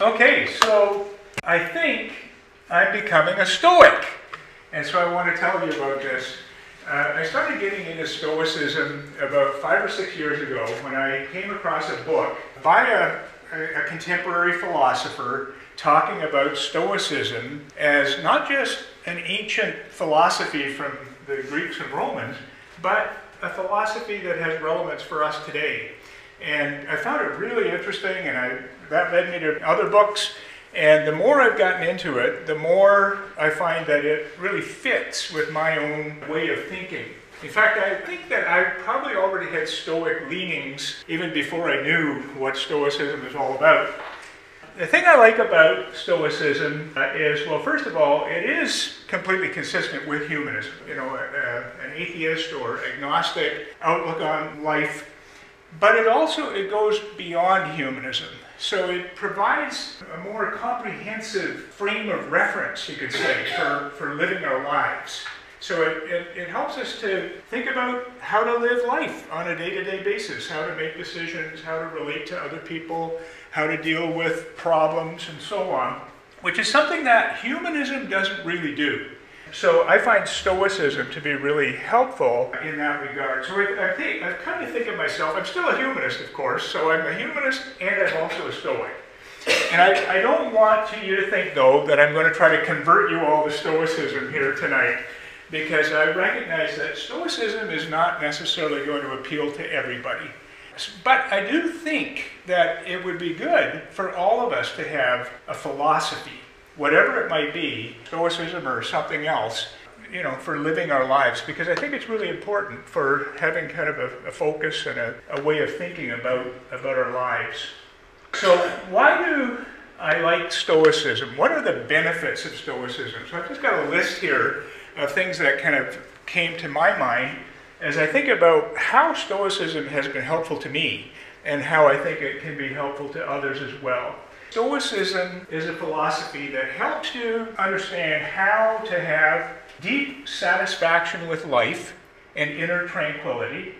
Okay, so I think I'm becoming a Stoic, and so I want to tell you about this. I started getting into Stoicism about 5 or 6 years ago when I came across a book by a contemporary philosopher talking about Stoicism as not just an ancient philosophy from the Greeks and Romans, but a philosophy that has relevance for us today. And I found it really interesting, and that led me to other books. And the more I've gotten into it, the more I find that it really fits with my own way of thinking. In fact, I think that I probably already had Stoic leanings even before I knew what Stoicism is all about. The thing I like about Stoicism is, well, first of all, it is completely consistent with humanism. You know, an atheist or agnostic outlook on life. But it goes beyond humanism. So it provides a more comprehensive frame of reference, you could say, for living our lives. So it helps us to think about how to live life on a day-to-day basis, how to make decisions, how to relate to other people, how to deal with problems, and so on, which is something that humanism doesn't really do. So I find Stoicism to be really helpful in that regard. So I kind of think of myself, I'm still a humanist, of course, so I'm a humanist and I'm also a Stoic. And I don't want you to think, though, that I'm going to try to convert you all to Stoicism here tonight, because I recognize that Stoicism is not necessarily going to appeal to everybody. But I do think that it would be good for all of us to have a philosophy, whatever it might be, Stoicism or something else, you know, for living our lives, because I think it's really important for having kind of a focus and a way of thinking about our lives. So why do I like Stoicism? What are the benefits of Stoicism? So I've just got a list here of things that kind of came to my mind as I think about how Stoicism has been helpful to me and how I think it can be helpful to others as well. Stoicism is a philosophy that helps you understand how to have deep satisfaction with life and inner tranquility,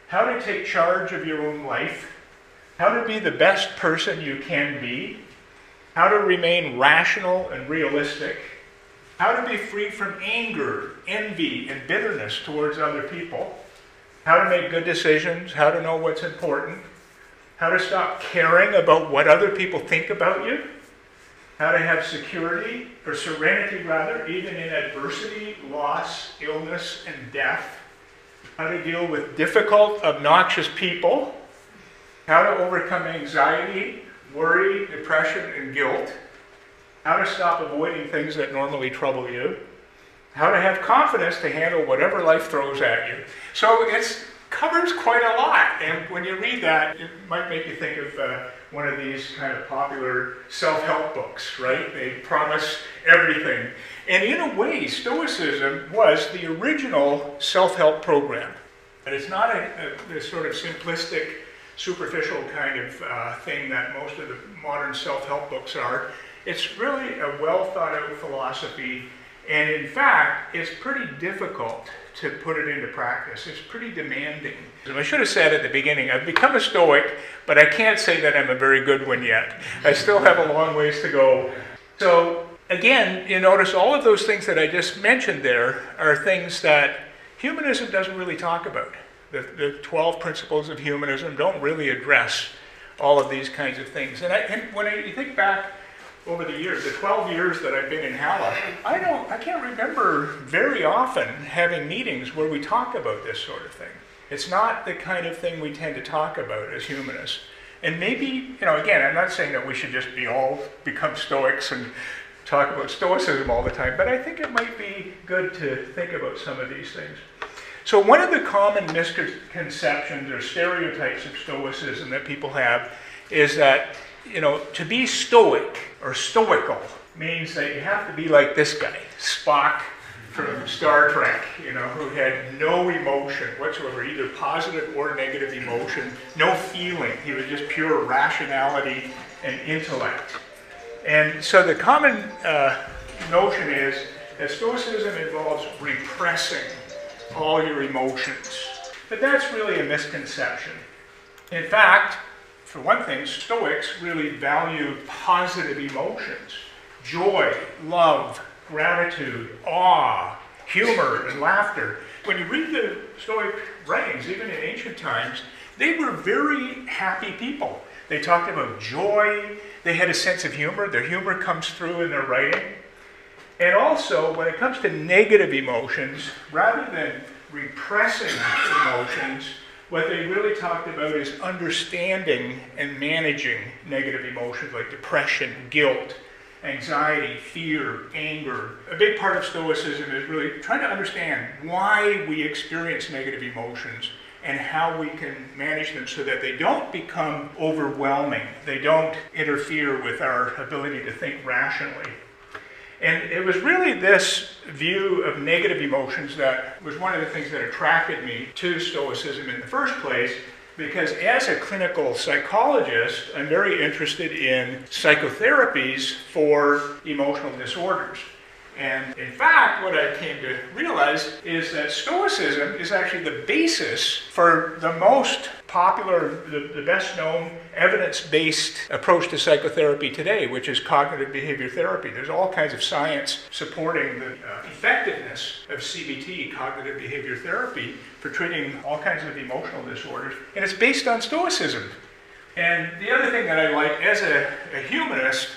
how to take charge of your own life, how to be the best person you can be, how to remain rational and realistic, how to be free from anger, envy, and bitterness towards other people, how to make good decisions, how to know what's important, how to stop caring about what other people think about you, how to have security, or serenity rather, even in adversity, loss, illness, and death, how to deal with difficult, obnoxious people, how to overcome anxiety, worry, depression, and guilt, how to stop avoiding things that normally trouble you, how to have confidence to handle whatever life throws at you. So it covers quite a lot, and when you read that, it might make you think of one of these kind of popular self-help books, right? They promise everything. And in a way, Stoicism was the original self-help program. But it's not a sort of simplistic, superficial kind of thing that most of the modern self-help books are. It's really a well-thought-out philosophy, and in fact, it's pretty difficult to put it into practice. It's pretty demanding. I should have said at the beginning, I've become a Stoic, but I can't say that I'm a very good one yet. I still have a long ways to go. So again, you notice all of those things that I just mentioned there are things that humanism doesn't really talk about. The 12 principles of humanism don't really address all of these kinds of things. And when you think back over the years, the 12 years that I've been in Hala, I can't remember very often having meetings where we talk about this sort of thing. It's not the kind of thing we tend to talk about as humanists. And maybe, you know, again, I'm not saying that we should just become Stoics and talk about Stoicism all the time, but I think it might be good to think about some of these things. So one of the common misconceptions or stereotypes of Stoicism that people have is that, you know, to be Stoic or stoical means that you have to be like this guy, Spock from Star Trek, you know, who had no emotion whatsoever, either positive or negative emotion, no feeling. He was just pure rationality and intellect. And so the common notion is that Stoicism involves repressing all your emotions. But that's really a misconception. In fact, For one thing, Stoics really value positive emotions: joy, love, gratitude, awe, humor, and laughter. When you read the Stoic writings, even in ancient times, they were very happy people. They talked about joy. They had a sense of humor. Their humor comes through in their writing. And also, when it comes to negative emotions, rather than repressing emotions, what they really talked about is understanding and managing negative emotions like depression, guilt, anxiety, fear, anger. A big part of Stoicism is really trying to understand why we experience negative emotions and how we can manage them so that they don't become overwhelming. They don't interfere with our ability to think rationally. And it was really this view of negative emotions that was one of the things that attracted me to Stoicism in the first place, because as a clinical psychologist, I'm very interested in psychotherapies for emotional disorders. And in fact, what I came to realize is that Stoicism is actually the basis for the most popular, the best known evidence-based approach to psychotherapy today, which is cognitive behavior therapy. There's all kinds of science supporting the effectiveness of CBT, cognitive behavior therapy, for treating all kinds of emotional disorders, and it's based on Stoicism. And the other thing that I like, as a humanist,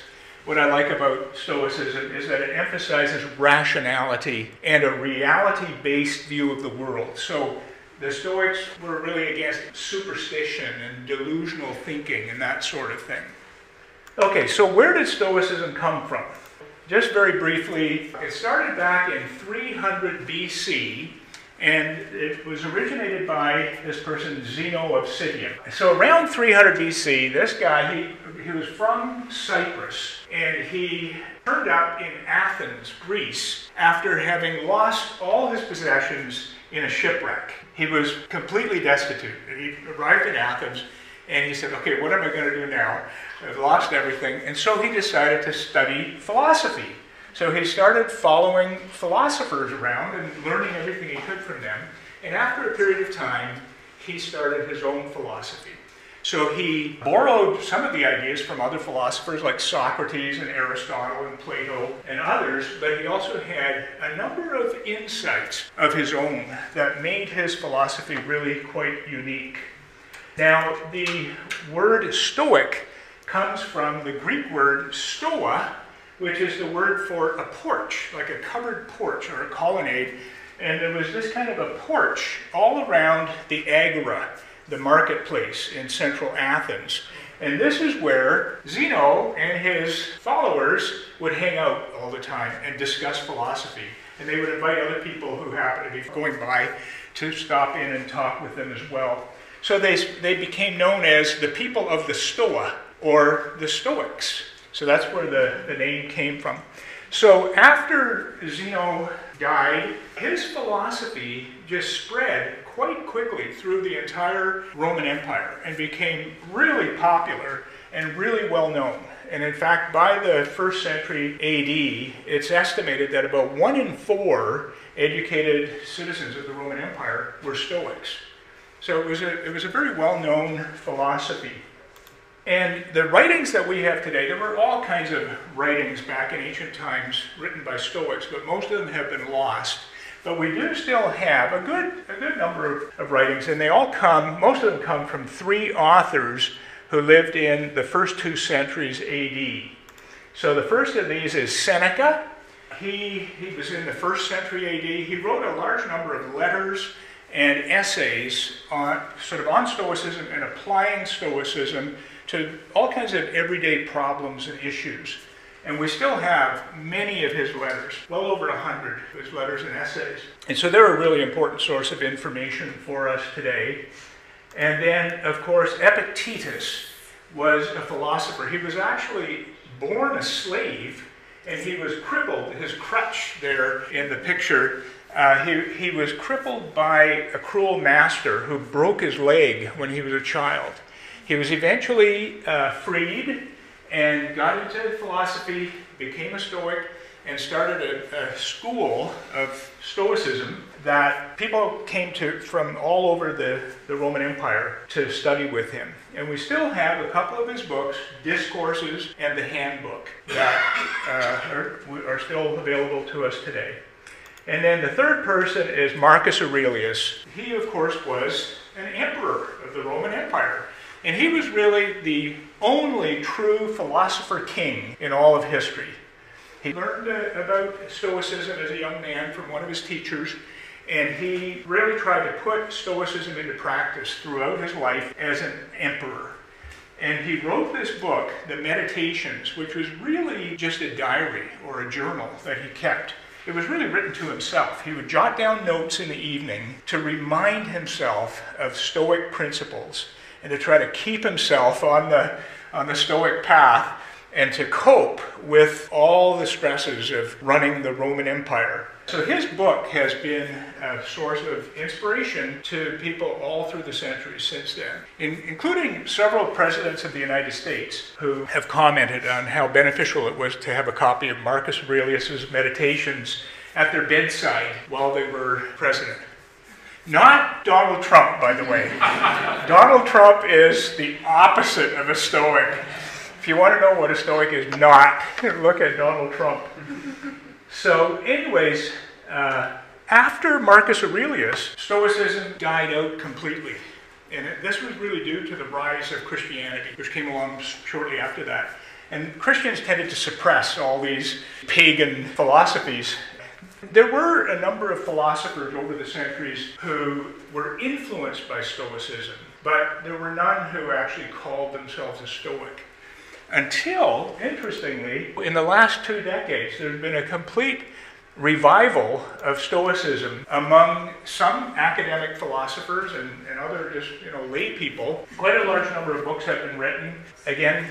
what I like about Stoicism is that it emphasizes rationality and a reality-based view of the world. So the Stoics were really against superstition and delusional thinking and that sort of thing. Okay, so where did Stoicism come from? Just very briefly, it started back in 300 BC, and it was originated by this person, Zeno of Citium. So around 300 BC, this guy, he was from Cyprus, and he turned up in Athens, Greece, after having lost all his possessions in a shipwreck. He was completely destitute. He arrived in Athens, and he said, okay, what am I going to do now? I've lost everything. And so he decided to study philosophy. So he started following philosophers around and learning everything he could from them. And after a period of time, he started his own philosophy. So he borrowed some of the ideas from other philosophers like Socrates and Aristotle and Plato and others, but he also had a number of insights of his own that made his philosophy really quite unique. Now, the word Stoic comes from the Greek word stoa, which is the word for a porch, like a covered porch or a colonnade. And there was this kind of a porch all around the agora, the marketplace in central Athens. And this is where Zeno and his followers would hang out all the time and discuss philosophy. And they would invite other people who happened to be going by to stop in and talk with them as well. So they became known as the people of the Stoa, or the Stoics. So that's where the name came from. So after Zeno died, his philosophy just spread quite quickly through the entire Roman Empire and became really popular and really well known. And in fact, by the 1st century AD, it's estimated that about 1 in 4 educated citizens of the Roman Empire were Stoics. So it was a very well-known philosophy. And the writings that we have today, there were all kinds of writings back in ancient times written by Stoics, but most of them have been lost. But we do still have a good number of writings, and most of them come from 3 authors who lived in the first 2 centuries AD. So the first of these is Seneca. He was in the 1st century AD. He wrote a large number of letters and essays on Stoicism and applying Stoicism to all kinds of everyday problems and issues. And we still have many of his letters, well over 100 of his letters and essays. And so they're a really important source of information for us today. And then, of course, Epictetus was a philosopher. He was actually born a slave, and he was crippled. His crutch there in the picture, he was crippled by a cruel master who broke his leg when he was a child. He was eventually freed and got into philosophy, became a Stoic, and started a school of Stoicism that people came from all over the Roman Empire to study with him. And we still have a couple of his books, Discourses and the Handbook, that are still available to us today. And then the third person is Marcus Aurelius. He, of course, was an emperor of the Roman Empire. And he was really the only true philosopher king in all of history. He learned about Stoicism as a young man from one of his teachers, and he really tried to put Stoicism into practice throughout his life as an emperor. And he wrote this book, The Meditations, which was really just a diary or a journal that he kept. It was really written to himself. He would jot down notes in the evening to remind himself of Stoic principles and to try to keep himself on the Stoic path and to cope with all the stresses of running the Roman Empire. So his book has been a source of inspiration to people all through the centuries since then, including several presidents of the United States who have commented on how beneficial it was to have a copy of Marcus Aurelius's Meditations at their bedside while they were president. Not Donald Trump, by the way. Donald Trump is the opposite of a Stoic. If you want to know what a Stoic is not, look at Donald Trump. So anyways, after Marcus Aurelius, Stoicism died out completely. And this was really due to the rise of Christianity, which came along shortly after that. And Christians tended to suppress all these pagan philosophies. There were a number of philosophers over the centuries who were influenced by Stoicism, but there were none who actually called themselves a Stoic. Until, interestingly, in the last 2 decades, there's been a complete revival of Stoicism among some academic philosophers and other just, lay people. Quite a large number of books have been written. Again,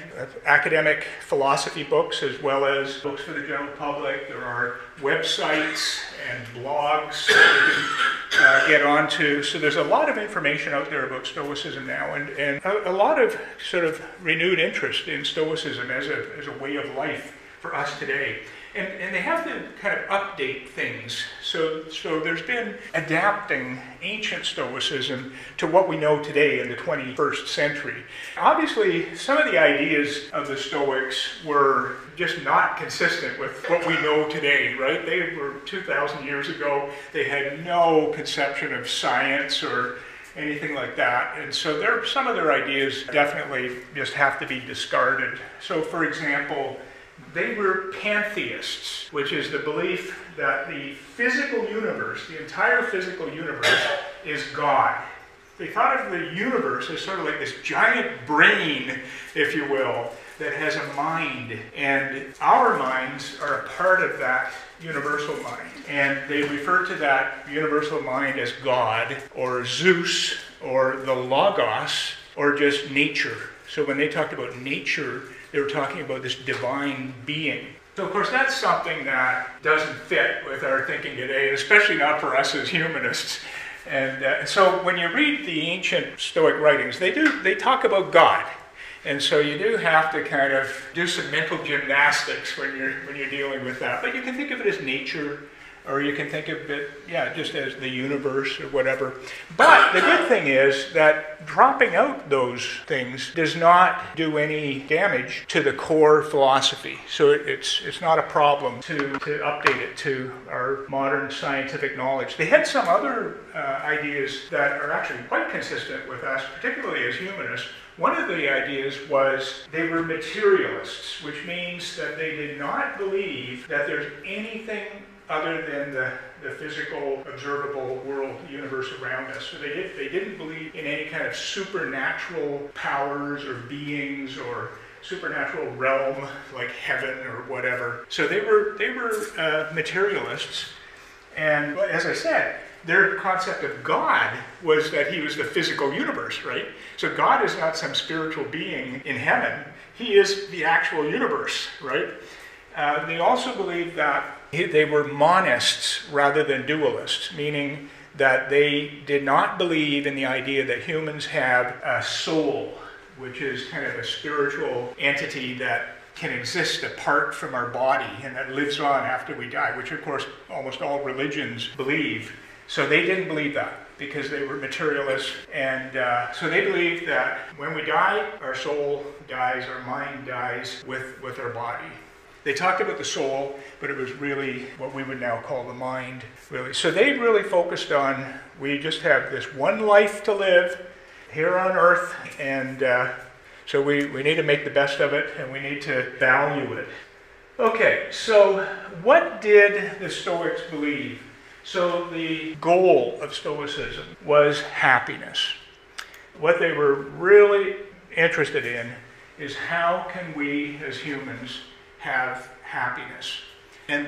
academic philosophy books as well as books for the general public. There are websites and blogs that you can get onto. So there's a lot of information out there about Stoicism now, and a lot of sort of renewed interest in Stoicism as a way of life for us today. And they have to kind of update things. So there's been adapting ancient Stoicism to what we know today in the 21st century. Obviously, some of the ideas of the Stoics were just not consistent with what we know today, right? They were 2,000 years ago. They had no conception of science or anything like that. And so some of their ideas definitely just have to be discarded. So for example, they were pantheists, which is the belief that the physical universe, the entire physical universe, is God. They thought of the universe as sort of like this giant brain, if you will, that has a mind. And our minds are a part of that universal mind. And they refer to that universal mind as God, or Zeus, or the Logos, or just nature. So when they talked about nature, they were talking about this divine being. So of course that's something that doesn't fit with our thinking today, especially not for us as humanists. And so when you read the ancient Stoic writings, they talk about God. And so you do have to kind of do some mental gymnastics when you're dealing with that. But you can think of it as nature, or you can think of it, just as the universe or whatever. But the good thing is that dropping out those things does not do any damage to the core philosophy. So it's not a problem to update it to our modern scientific knowledge. They had some other ideas that are actually quite consistent with us, particularly as humanists. One of the ideas was they were materialists, which means that they did not believe that there's anything other than the physical, observable world, the universe around us. So they didn't believe in any kind of supernatural powers or beings or supernatural realm like heaven or whatever. So they were materialists. And as I said, their concept of God was that he was the physical universe, right? So God is not some spiritual being in heaven. He is the actual universe, right? They also believed that they were monists rather than dualists, meaning that they did not believe in the idea that humans have a soul, which is kind of a spiritual entity that can exist apart from our body and that lives on after we die, which of course almost all religions believe. So they didn't believe that because they were materialists. And so they believed that when we die, our soul dies, our mind dies with our body. They talked about the soul, but it was really what we would now call the mind, really. So they really focused on, we just have this one life to live here on earth, and so we need to make the best of it, and we need to value it. Okay, so what did the Stoics believe? So the goal of Stoicism was happiness. What they were really interested in is how can we as humans have happiness. And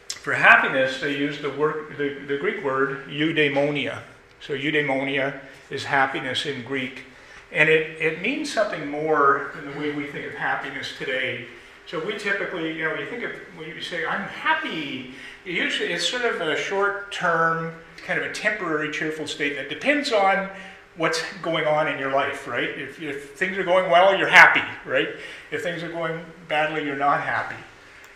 for happiness, they used the Greek word eudaimonia. So eudaimonia is happiness in Greek. And it means something more than the way we think of happiness today. So we typically, you think of, when you say, I'm happy, usually it's sort of a short-term, kind of a temporary cheerful state that depends on what's going on in your life, right? If things are going well, you're happy, right? If things are going badly, you're not happy.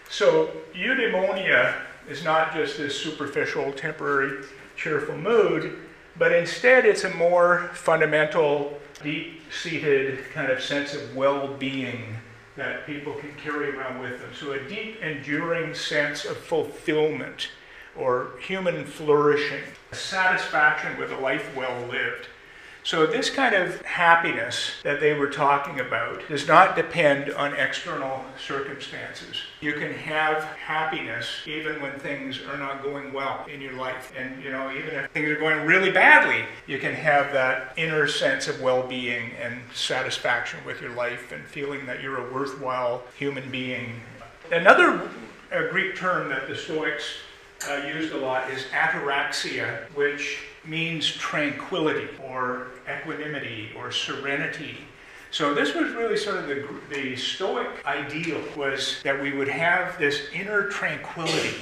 So eudaimonia is not just this superficial, temporary, cheerful mood, but instead it's a more fundamental, deep-seated kind of sense of well-being that people can carry around with them. So a deep, enduring sense of fulfillment or human flourishing, a satisfaction with a life well lived. So this kind of happiness that they were talking about does not depend on external circumstances. You can have happiness even when things are not going well in your life. And even if things are going really badly, you can have that inner sense of well-being and satisfaction with your life and feeling that you're a worthwhile human being. Another Greek term that the Stoics used a lot is ataraxia, which means tranquility or equanimity or serenity. So this was really sort of the Stoic ideal, was that we would have this inner tranquility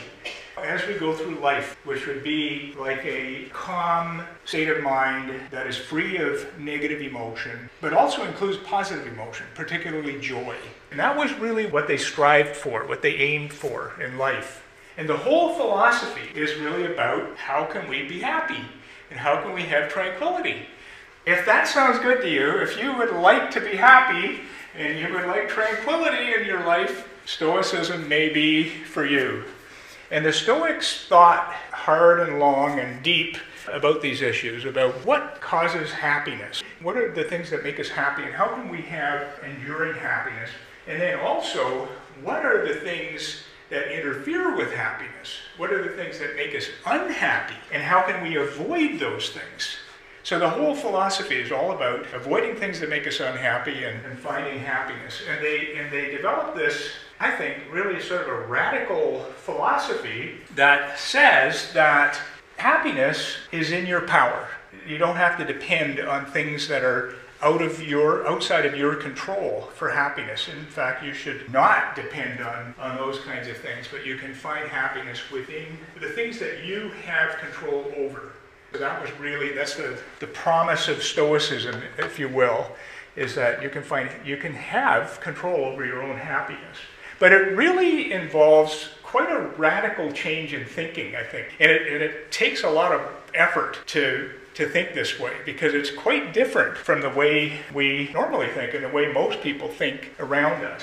as we go through life, which would be like a calm state of mind that is free of negative emotion, but also includes positive emotion, particularly joy. And that was really what they strived for, what they aimed for in life. And the whole philosophy is really about how can we be happy and how can we have tranquility. If that sounds good to you, if you would like to be happy and you would like tranquility in your life, Stoicism may be for you. And the Stoics thought hard and long and deep about these issues, about what causes happiness. What are the things that make us happy and how can we have enduring happiness? And then also, what are the things that interfere with happiness? What are the things that make us unhappy? And how can we avoid those things? So the whole philosophy is all about avoiding things that make us unhappy and finding happiness. And they developed this, I think, really sort of a radical philosophy that says that happiness is in your power. You don't have to depend on things that are outside of your control for happiness. In fact, you should not depend on those kinds of things, but you can find happiness within the things that you have control over. So that's the promise of Stoicism, if you will, is that you can have control over your own happiness. But it really involves quite a radical change in thinking, I think. And it takes a lot of effort to think this way, because it's quite different from the way we normally think and the way most people think around us.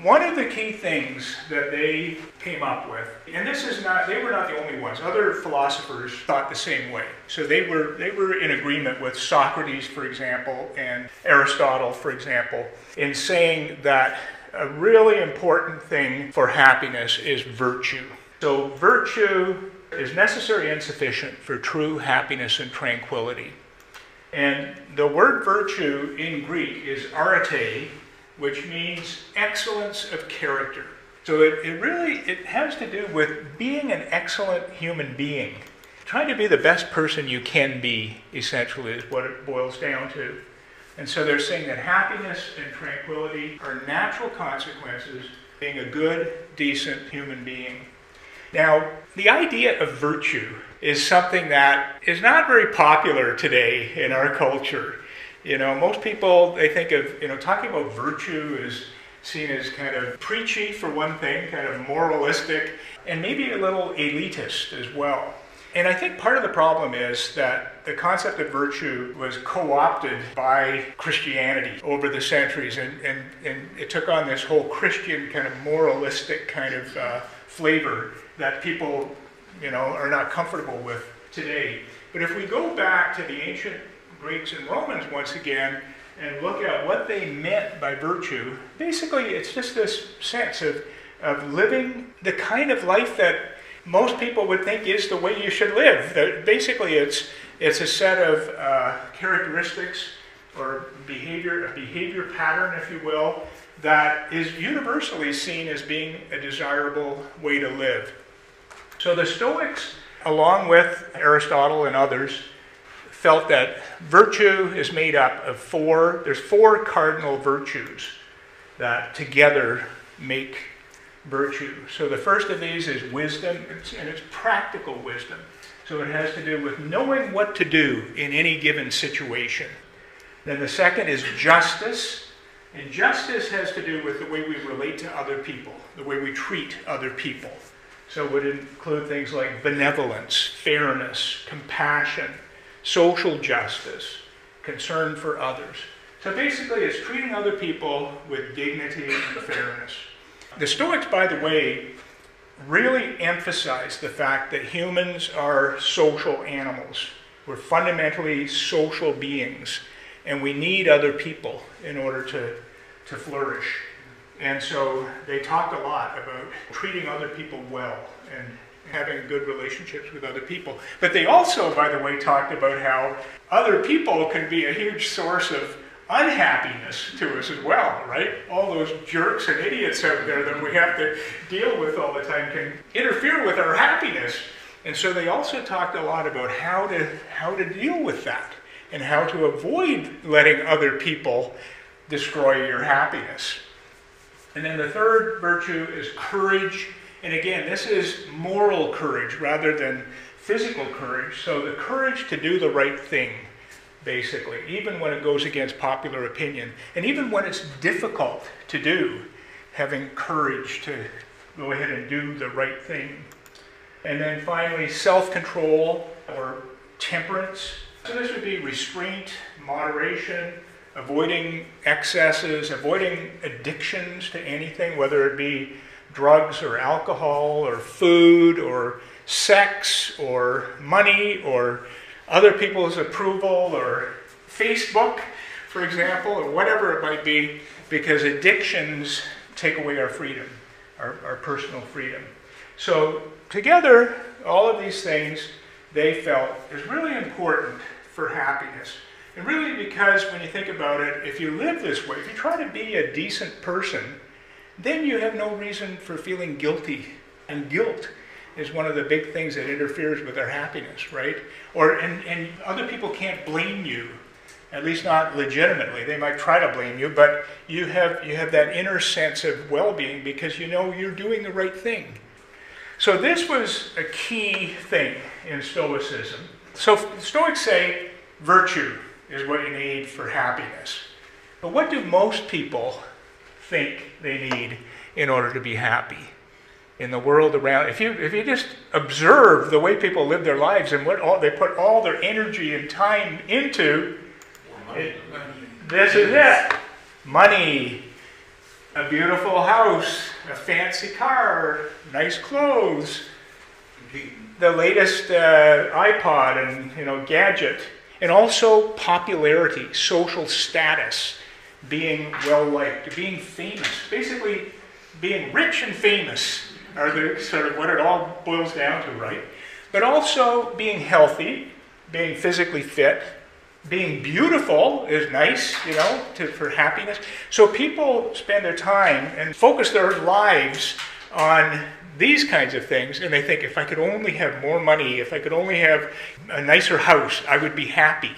One of the key things that they came up with, and they were not the only ones, other philosophers thought the same way. So they were in agreement with Socrates, for example, and Aristotle, for example, in saying that a really important thing for happiness is virtue. So virtue is necessary and sufficient for true happiness and tranquility. And the word virtue in Greek is arete, which means excellence of character. So it has to do with being an excellent human being. Trying to be the best person you can be, essentially, is what it boils down to. And so they're saying that happiness and tranquility are natural consequences of being a good, decent human being. Now, the idea of virtue is something that is not very popular today in our culture. Most people, they think of, talking about virtue is seen as kind of preachy for one thing, kind of moralistic, and maybe a little elitist as well. And I think part of the problem is that the concept of virtue was co-opted by Christianity over the centuries, and it took on this whole Christian kind of moralistic kind of flavor that people, are not comfortable with today. But if we go back to the ancient Greeks and Romans once again and look at what they meant by virtue, basically it's just this sense of living the kind of life that most people would think is the way you should live. Basically, it's a set of characteristics or a behavior pattern, if you will, that is universally seen as being a desirable way to live. So the Stoics, along with Aristotle and others, felt that virtue is made up of there's four cardinal virtues that together make virtue. So the first of these is wisdom, and it's practical wisdom. So it has to do with knowing what to do in any given situation. Then the second is justice, and justice has to do with the way we relate to other people, the way we treat other people. So it would include things like benevolence, fairness, compassion, social justice, concern for others. So basically it's treating other people with dignity and fairness. The Stoics, by the way, really emphasize the fact that humans are social animals. We're fundamentally social beings, and we need other people in order to flourish. And so they talked a lot about treating other people well and having good relationships with other people. But they also, by the way, talked about how other people can be a huge source of unhappiness to us as well, right? All those jerks and idiots out there that we have to deal with all the time can interfere with our happiness. And so they also talked a lot about how to deal with that and how to avoid letting other people destroy your happiness. And then the third virtue is courage. And again, this is moral courage rather than physical courage. So the courage to do the right thing, basically, even when it goes against popular opinion. And even when it's difficult to do, having courage to go ahead and do the right thing. And then finally, self-control or temperance. So this would be restraint, moderation, avoiding excesses, avoiding addictions to anything, whether it be drugs or alcohol or food or sex or money or other people's approval or Facebook, for example, or whatever it might be, because addictions take away our freedom, our personal freedom. So together, all of these things they felt is really important for happiness. And really because when you think about it, if you live this way, if you try to be a decent person, then you have no reason for feeling guilty. And guilt is one of the big things that interferes with our happiness, right? And other people can't blame you, at least not legitimately. They might try to blame you, but you have that inner sense of well-being because you know you're doing the right thing. So this was a key thing in Stoicism. So Stoics say virtue is what you need for happiness. But what do most people think they need in order to be happy in the world around? If you just observe the way people live their lives and what they put all their energy and time into, this is it. Money, a beautiful house, a fancy car, nice clothes, the latest iPod and gadget. And also popularity, social status, being well-liked, being famous. Basically, being rich and famous are the sort of what it all boils down to, right? But also being healthy, being physically fit, being beautiful is nice, for happiness. So people spend their time and focus their lives on these kinds of things, and they think, if I could only have more money, if I could only have a nicer house, I would be happy.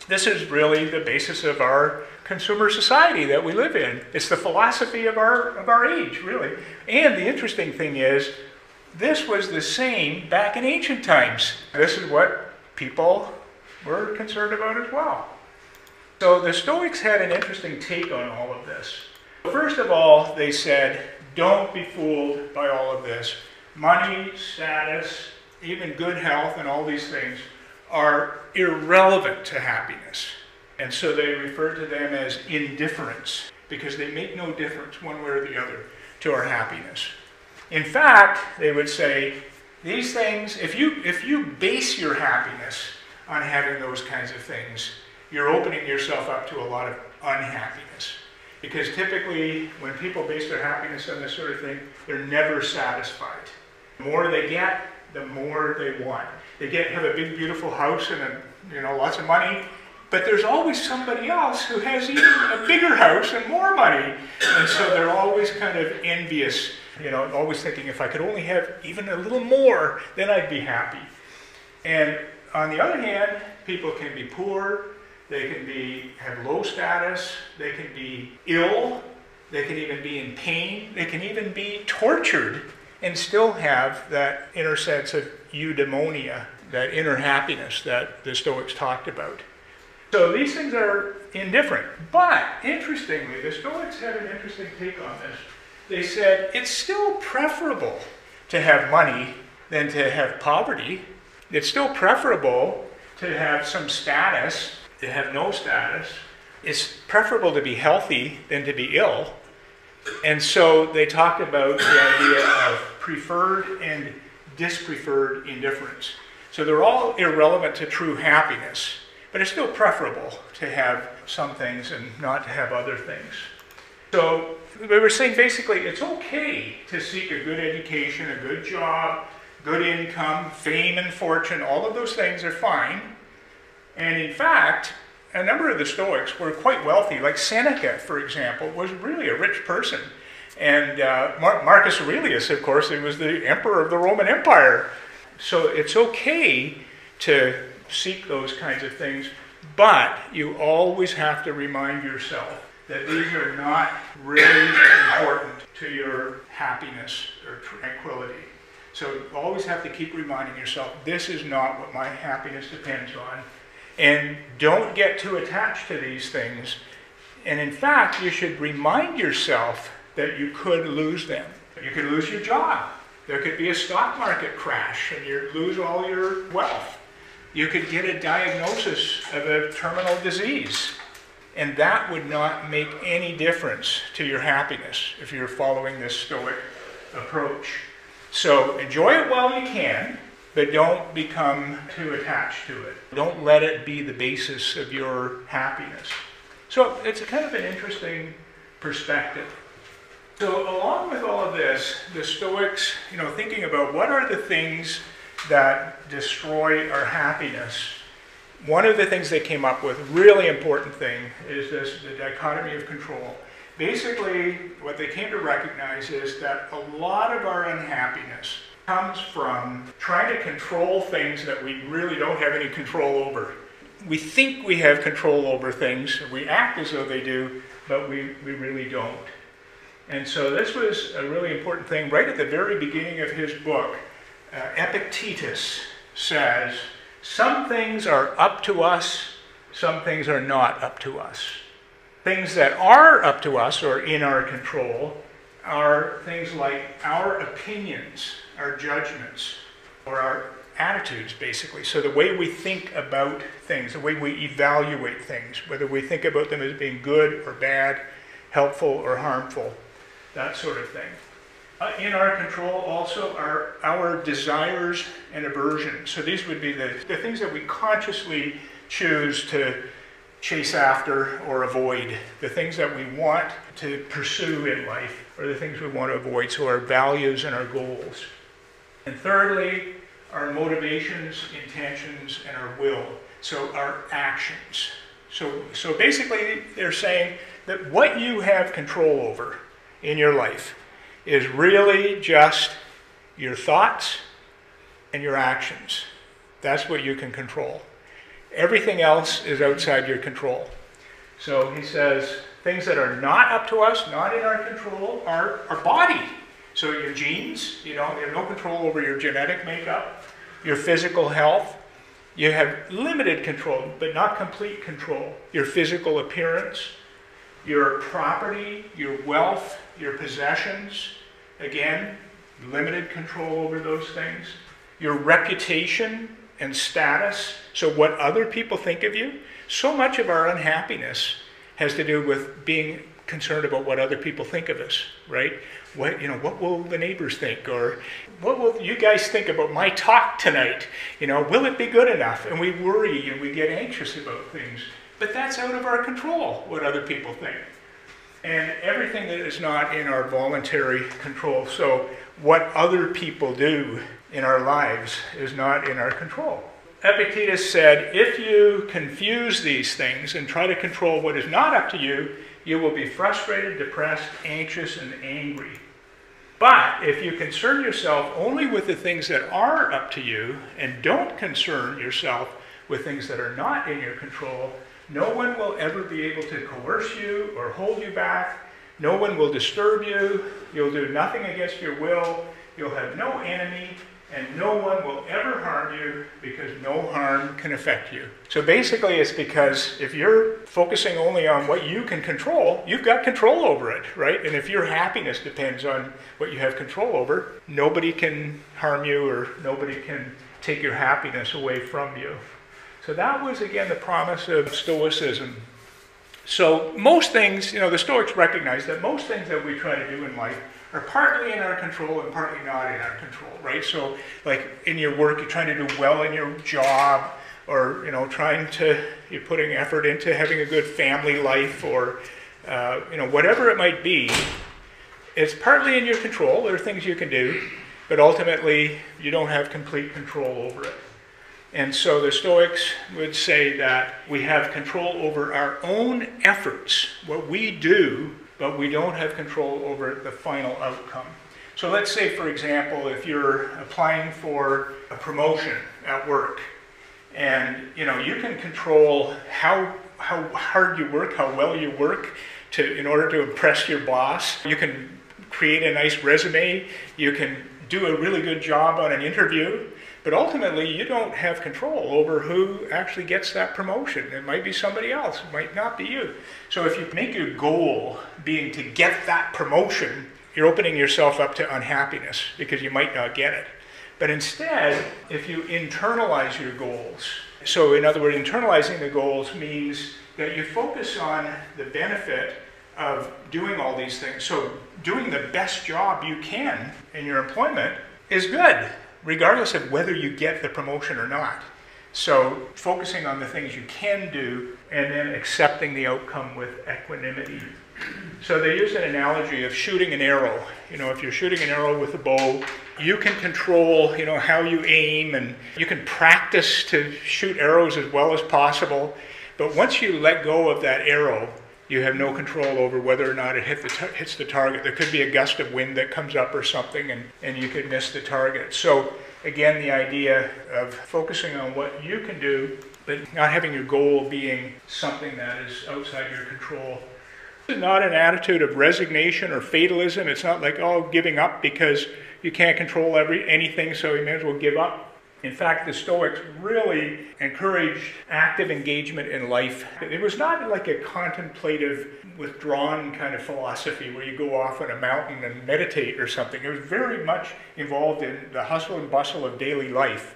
This is really the basis of our consumer society that we live in. It's the philosophy of our age, really. And the interesting thing is, this was the same back in ancient times. This is what people were concerned about as well. So the Stoics had an interesting take on all of this. First of all, they said, don't be fooled by all of this. Money, status, even good health and all these things, are irrelevant to happiness. And so they refer to them as indifference, because they make no difference one way or the other to our happiness. In fact, they would say, these things, if you base your happiness on having those kinds of things, you're opening yourself up to a lot of unhappiness. Because typically, when people base their happiness on this sort of thing, they're never satisfied. The more they get, the more they want. They have a big, beautiful house and lots of money, but there's always somebody else who has even a bigger house and more money. And so they're always kind of envious, always thinking, if I could only have even a little more, then I'd be happy. And on the other hand, people can be poor, they can have low status, they can be ill, they can even be in pain, they can even be tortured and still have that inner sense of eudaimonia, that inner happiness that the Stoics talked about. So these things are indifferent. But, interestingly, the Stoics had an interesting take on this. They said it's still preferable to have money than to have poverty. It's still preferable to have some status, to have no status. It's preferable to be healthy than to be ill. And so they talked about the idea of preferred and dispreferred indifference. So they're all irrelevant to true happiness, but it's still preferable to have some things and not to have other things. So we were saying basically it's okay to seek a good education, a good job, good income, fame and fortune. All of those things are fine. And in fact, a number of the Stoics were quite wealthy. Like Seneca, for example, was really a rich person. And Marcus Aurelius, of course, he was the emperor of the Roman Empire. So it's okay to seek those kinds of things, but you always have to remind yourself that these are not really important to your happiness or tranquility. So you always have to keep reminding yourself, this is not what my happiness depends on. And don't get too attached to these things. And in fact, you should remind yourself that you could lose them. You could lose your job. There could be a stock market crash and you lose all your wealth. You could get a diagnosis of a terminal disease. And that would not make any difference to your happiness if you're following this Stoic approach. So enjoy it while you can, but don't become too attached to it. Don't let it be the basis of your happiness. So it's a kind of an interesting perspective. So along with all of this, the Stoics, thinking about what are the things that destroy our happiness, one of the things they came up with, really important thing, is the dichotomy of control. Basically, what they came to recognize is that a lot of our unhappiness comes from trying to control things that we really don't have any control over. We think we have control over things, we act as though they do, but we really don't. And so this was a really important thing. Right at the very beginning of his book, Epictetus says, some things are up to us, some things are not up to us. Things that are up to us or in our control are things like our opinions, our judgments, or our attitudes, basically. So the way we think about things, the way we evaluate things, whether we think about them as being good or bad, helpful or harmful, that sort of thing. In our control also are our desires and aversions. So these would be the things that we consciously choose to chase after or avoid, the things that we want to pursue in life, or the things we want to avoid, so our values and our goals. And thirdly, our motivations, intentions, and our will, so our actions. So basically they're saying that what you have control over in your life is really just your thoughts and your actions. That's what you can control. Everything else is outside your control. So he says, things that are not up to us, not in our control, are our body. So your genes, you have no control over your genetic makeup, your physical health. You have limited control, but not complete control. Your physical appearance, your property, your wealth, your possessions. Again, limited control over those things. your reputation and status, so what other people think of you. So much of our unhappiness has to do with being concerned about what other people think of us, right? What will the neighbors think? Or what will you guys think about my talk tonight? Will it be good enough? And we worry and we get anxious about things. But that's out of our control, what other people think. And everything that is not in our voluntary control. So what other people do in our lives is not in our control. Epictetus said, if you confuse these things and try to control what is not up to you, you will be frustrated, depressed, anxious, and angry. But if you concern yourself only with the things that are up to you and don't concern yourself with things that are not in your control, no one will ever be able to coerce you or hold you back. No one will disturb you. You'll do nothing against your will. You'll have no enemy, and no one will ever harm you because no harm can affect you. So basically it's because if you're focusing only on what you can control, you've got control over it, right? And if your happiness depends on what you have control over, nobody can harm you or nobody can take your happiness away from you. So that was, again, the promise of Stoicism. So most things, the Stoics recognize that most things that we try to do in life are partly in our control and partly not in our control, right? So like in your work, you're trying to do well in your job, or you're putting effort into having a good family life, or whatever it might be. It's partly in your control. There are things you can do, but ultimately you don't have complete control over it. And so the Stoics would say that we have control over our own efforts, what we do, but we don't have control over the final outcome. So let's say, for example, if you're applying for a promotion at work, and you can control how hard you work, how well you work in order to impress your boss. You can create a nice resume. You can do a really good job on an interview. But ultimately, you don't have control over who actually gets that promotion. It might be somebody else. It might not be you. So if you make your goal being to get that promotion, you're opening yourself up to unhappiness because you might not get it. But instead, if you internalize your goals, so in other words, internalizing the goals means that you focus on the benefit of doing all these things. So doing the best job you can in your employment is good, regardless of whether you get the promotion or not. So focusing on the things you can do and then accepting the outcome with equanimity. So they use an analogy of shooting an arrow. If you're shooting an arrow with a bow, you can control, how you aim, and you can practice to shoot arrows as well as possible. But once you let go of that arrow, you have no control over whether or not it hits the target. There could be a gust of wind that comes up or something, and you could miss the target. So again, the idea of focusing on what you can do, but not having your goal being something that is outside your control. It's not an attitude of resignation or fatalism. It's not like, giving up because you can't control anything, so you may as well give up. In fact, the Stoics really encouraged active engagement in life. It was not like a contemplative, withdrawn kind of philosophy where you go off on a mountain and meditate or something. It was very much involved in the hustle and bustle of daily life,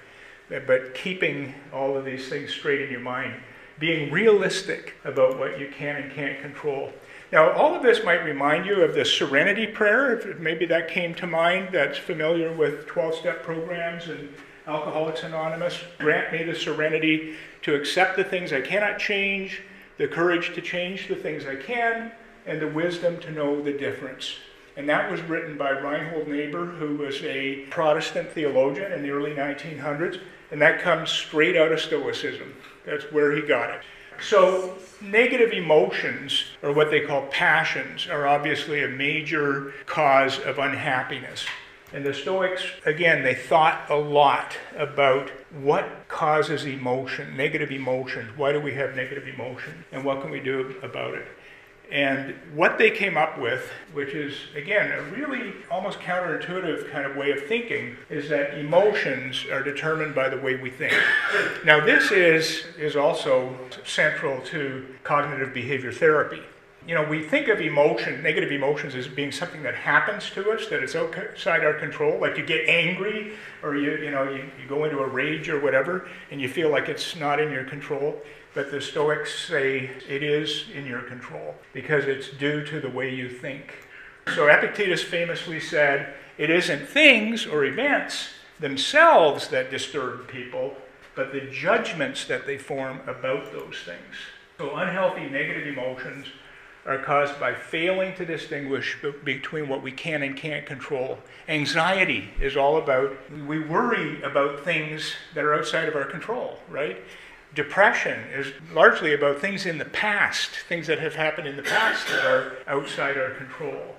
but keeping all of these things straight in your mind, being realistic about what you can and can't control. Now, all of this might remind you of the Serenity Prayer, if maybe that came to mind, that's familiar with 12-step programs and Alcoholics Anonymous. Grant me the serenity to accept the things I cannot change, the courage to change the things I can, and the wisdom to know the difference. And that was written by Reinhold Niebuhr, who was a Protestant theologian in the early 1900s, and that comes straight out of Stoicism. That's where he got it. So negative emotions, or what they call passions, are obviously a major cause of unhappiness. And the Stoics, again, they thought a lot about what causes emotion, negative emotions. Why do we have negative emotion? And what can we do about it? And what they came up with, which is, again, a really almost counterintuitive kind of way of thinking, is that emotions are determined by the way we think. Now, this is also central to cognitive behavior therapy. You know, we think of emotion, negative emotions, as being something that happens to us, that it's outside our control. Like you get angry, or you go into a rage or whatever, and you feel like it's not in your control. But the Stoics say it is in your control because it's due to the way you think. So Epictetus famously said, it isn't things or events themselves that disturb people, but the judgments that they form about those things. So unhealthy negative emotions are caused by failing to distinguish between what we can and can't control. Anxiety is all about, we worry about things that are outside of our control, right? Depression is largely about things in the past, things that have happened in the past that are outside our control.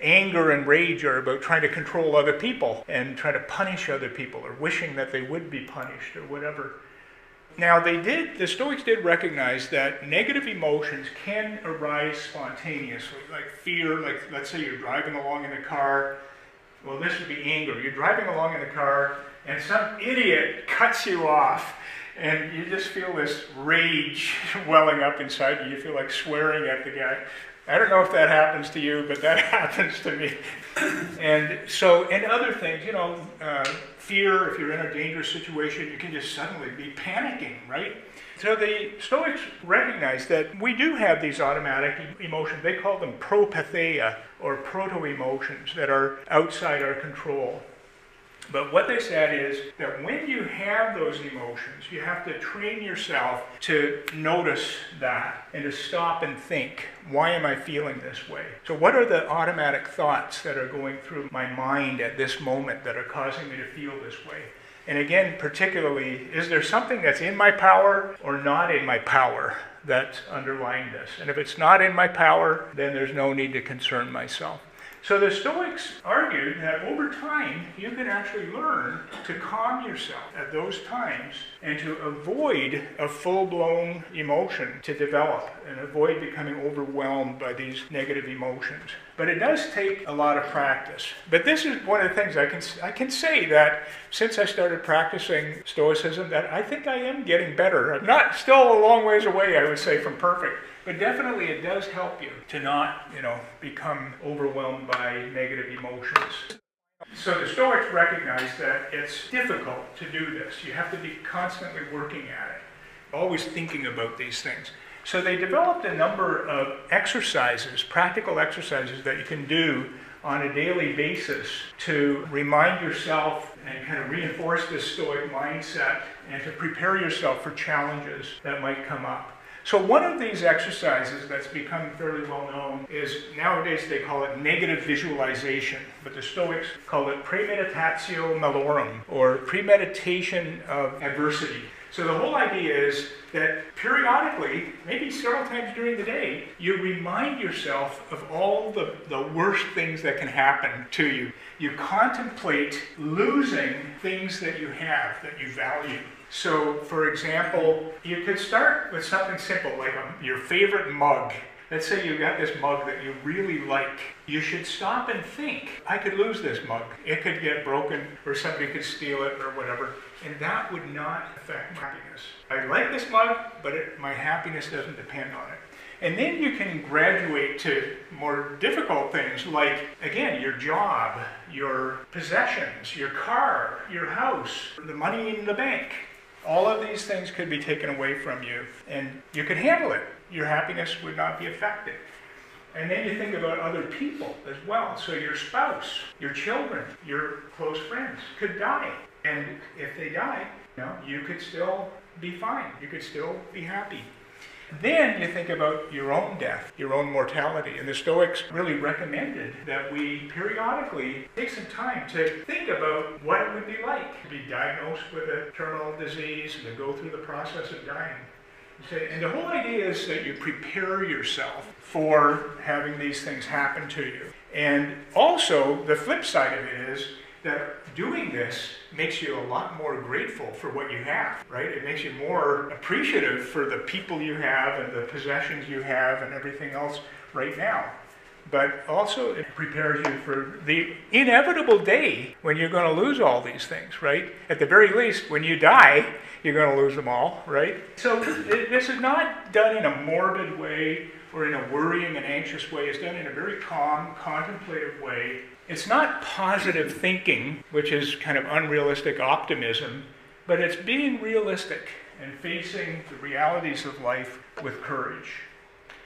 Anger and rage are about trying to control other people and trying to punish other people or wishing that they would be punished or whatever. Now the Stoics did recognize that negative emotions can arise spontaneously, like fear, like let's say you're driving along in a car. Well, this would be anger. You're driving along in a car and some idiot cuts you off and you just feel this rage welling up inside you. You feel like swearing at the guy. I don't know if that happens to you, but that happens to me. And other things, fear, if you're in a dangerous situation, you can just suddenly be panicking, right? So the Stoics recognize that we do have these automatic emotions. They call them propatheia, or proto-emotions, that are outside our control. But what they said is that when you have those emotions, you have to train yourself to notice that and to stop and think, why am I feeling this way? So what are the automatic thoughts that are going through my mind at this moment that are causing me to feel this way? And again, particularly, is there something that's in my power or not in my power that's underlying this? And if it's not in my power, then there's no need to concern myself. So the Stoics argued that over time, you can actually learn to calm yourself at those times and to avoid a full-blown emotion to develop and avoid becoming overwhelmed by these negative emotions. But it does take a lot of practice. But this is one of the things I can say that since I started practicing Stoicism, that I think I am getting better. I'm not still a long ways away, I would say, from perfect. But definitely it does help you to not, become overwhelmed by negative emotions. So the Stoics recognize that it's difficult to do this. You have to be constantly working at it, always thinking about these things. So they developed a number of exercises, practical exercises that you can do on a daily basis to remind yourself and kind of reinforce this Stoic mindset and to prepare yourself for challenges that might come up. So one of these exercises that's become fairly well known is, nowadays they call it negative visualization, but the Stoics call it premeditatio malorum, or premeditation of adversity. So the whole idea is that periodically, maybe several times during the day, you remind yourself of all the worst things that can happen to you. You contemplate losing things that you have, that you value. So, for example, you could start with something simple, like your favorite mug. Let's say you got this mug that you really like. You should stop and think, I could lose this mug. It could get broken, or somebody could steal it, or whatever. And that would not affect my happiness. I like this mug, but my happiness doesn't depend on it. And then you can graduate to more difficult things like, again, your job, your possessions, your car, your house, the money in the bank. All of these things could be taken away from you, and you could handle it. Your happiness would not be affected. And then you think about other people as well. So your spouse, your children, your close friends could die. And if they die, you could still be fine. You could still be happy. Then you think about your own death, your own mortality. And the Stoics really recommended that we periodically take some time to think about what it would be like to be diagnosed with a terminal disease and to go through the process of dying. And the whole idea is that you prepare yourself for having these things happen to you. And also, the flip side of it is that doing this makes you a lot more grateful for what you have, right? It makes you more appreciative for the people you have and the possessions you have and everything else right now. but also it prepares you for the inevitable day when you're going to lose all these things, right? At the very least, when you die, you're going to lose them all, right? So this is not done in a morbid way or in a worrying and anxious way. It's done in a very calm, contemplative way. It's not positive thinking, which is kind of unrealistic optimism, but it's being realistic and facing the realities of life with courage.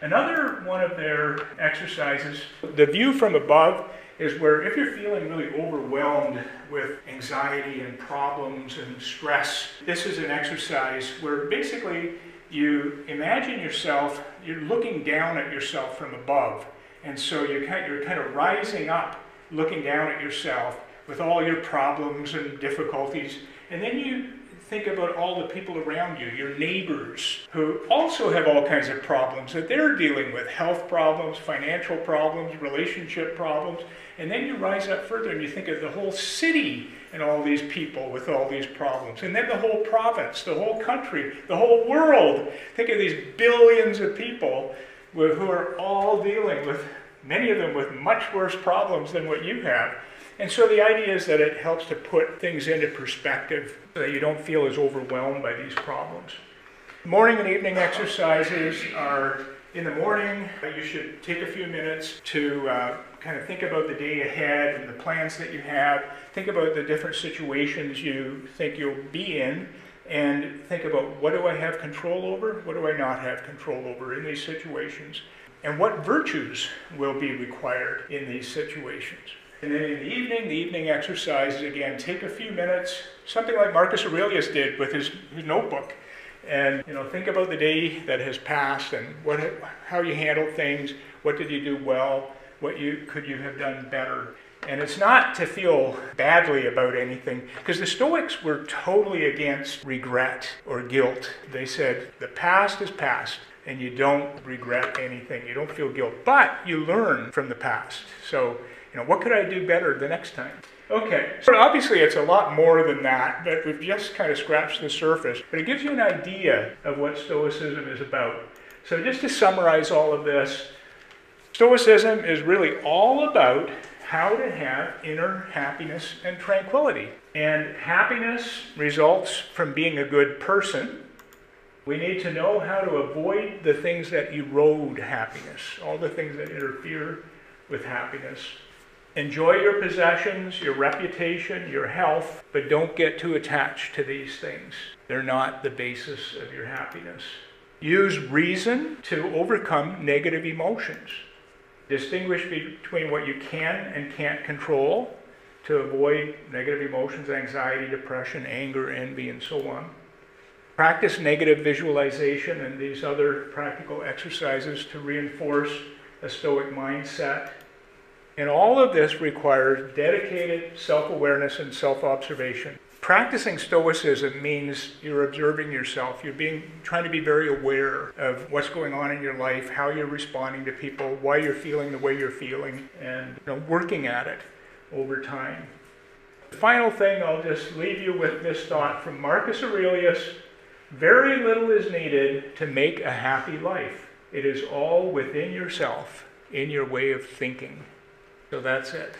Another one of their exercises, the view from above, is where if you're feeling really overwhelmed with anxiety and problems and stress, this is an exercise where basically you imagine yourself, you're looking down at yourself from above. And so you're kind of rising up, looking down at yourself with all your problems and difficulties. And then you think about all the people around you, your neighbors, who also have all kinds of problems that they're dealing with, health problems, financial problems, relationship problems. And then you rise up further and you think of the whole city and all these people with all these problems. And then the whole province, the whole country, the whole world. Think of these billions of people who are all dealing with, many of them with much worse problems than what you have. And so the idea is that it helps to put things into perspective so that you don't feel as overwhelmed by these problems. Morning and evening exercises are, in the morning, you should take a few minutes to kind of think about the day ahead and the plans that you have. Think about the different situations you think you'll be in, and think about, what do I have control over? What do I not have control over in these situations? And what virtues will be required in these situations? And then in the evening exercises, again, take a few minutes, something like Marcus Aurelius did with his notebook. And think about the day that has passed and how you handled things, what did you do well, could you have done better. And it's not to feel badly about anything, because the Stoics were totally against regret or guilt. They said the past is past, and you don't regret anything. You don't feel guilt, but you learn from the past. So, what could I do better the next time? Okay, so obviously it's a lot more than that, but we've just kind of scratched the surface. But it gives you an idea of what Stoicism is about. So just to summarize all of this, Stoicism is really all about how to have inner happiness and tranquility. And happiness results from being a good person. We need to know how to avoid the things that erode happiness, all the things that interfere with happiness. Enjoy your possessions, your reputation, your health, but don't get too attached to these things. They're not the basis of your happiness. Use reason to overcome negative emotions. Distinguish between what you can and can't control to avoid negative emotions, anxiety, depression, anger, envy, and so on. Practice negative visualization and these other practical exercises to reinforce a Stoic mindset. And all of this requires dedicated self-awareness and self-observation. Practicing Stoicism means you're observing yourself. You're trying to be very aware of what's going on in your life, how you're responding to people, why you're feeling the way you're feeling, and working at it over time. The final thing, I'll just leave you with this thought from Marcus Aurelius: very little is needed to make a happy life. It is all within yourself, in your way of thinking. So that's it.